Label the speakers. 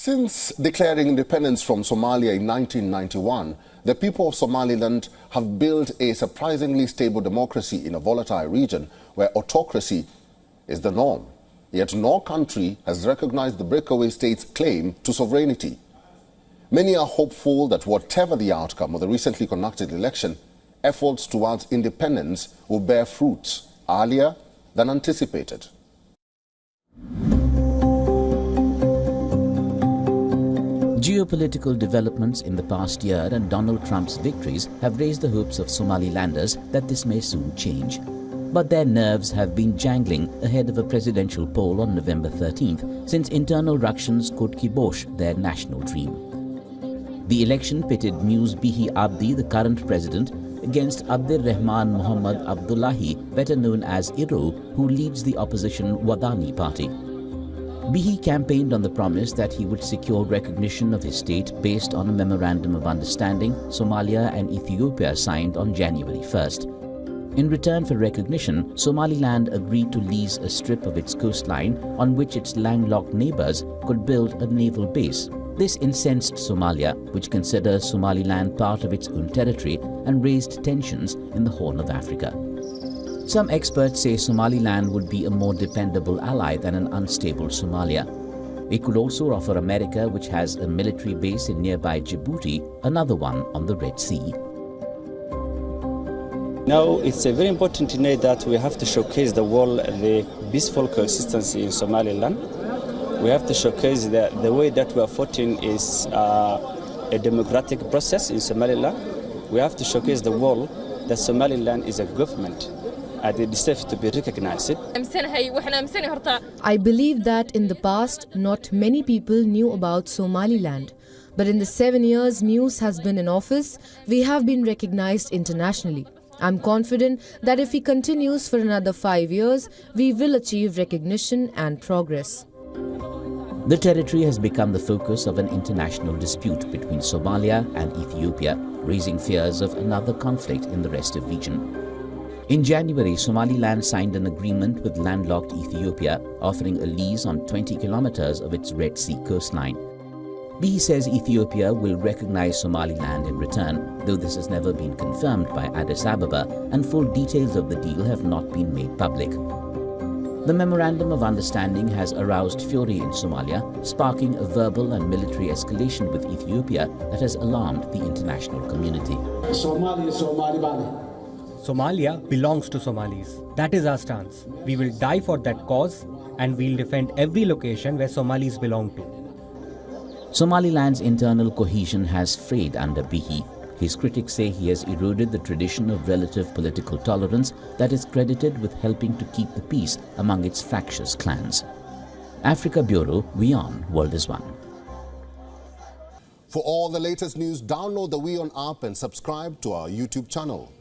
Speaker 1: Since declaring independence from Somalia in 1991, the people of Somaliland have built a surprisingly stable democracy in a volatile region where autocracy is the norm. Yet no country has recognized the breakaway state's claim to sovereignty. Many are hopeful that whatever the outcome of the recently conducted election, efforts towards independence will bear fruits earlier than anticipated.
Speaker 2: Geopolitical developments in the past year and Donald Trump's victories have raised the hopes of Somalilanders that this may soon change. But their nerves have been jangling ahead of a presidential poll on November 13th, since internal ructions could kibosh their national dream. The election pitted News Bihi Abdi, the current president, against Abdirahman Mohamed Abdullahi, better known as Irro, who leads the opposition Wadani party. Bihi campaigned on the promise that he would secure recognition of his state based on a memorandum of understanding Somalia and Ethiopia signed on January 1st. In return for recognition, Somaliland agreed to lease a strip of its coastline on which its landlocked neighbors could build a naval base. This incensed Somalia, which considers Somaliland part of its own territory, and raised tensions in the Horn of Africa. Some experts say Somaliland would be a more dependable ally than an unstable Somalia. It could also offer America, which has a military base in nearby Djibouti, another one on the Red Sea.
Speaker 3: Now, it's very important to know that we have to showcase the world the peaceful consistency in Somaliland. We have to showcase that the way that we are fighting is a democratic process in Somaliland. We have to showcase the world that Somaliland is a government. They deserve to be recognized.
Speaker 4: I believe that in the past, not many people knew about Somaliland. But in the 7 years Muse has been in office, we have been recognized internationally. I'm confident that if he continues for another 5 years, we will achieve recognition and progress.
Speaker 2: The territory has become the focus of an international dispute between Somalia and Ethiopia, raising fears of another conflict in the restive region. In January, Somaliland signed an agreement with landlocked Ethiopia, offering a lease on 20 kilometers of its Red Sea coastline. Bihi says Ethiopia will recognize Somaliland in return, though this has never been confirmed by Addis Ababa, and full details of the deal have not been made public. The Memorandum of Understanding has aroused fury in Somalia, sparking a verbal and military escalation with Ethiopia that has alarmed the international community.
Speaker 5: Somalia belongs to Somalis. That is our stance. We will die for that cause, and we'll defend every location where Somalis belong to.
Speaker 2: Somaliland's internal cohesion has frayed under Bihi. His critics say he has eroded the tradition of relative political tolerance that is credited with helping to keep the peace among its fractious clans. Africa Bureau, WION World is One.
Speaker 1: For all the latest news, download the WION app and subscribe to our YouTube channel.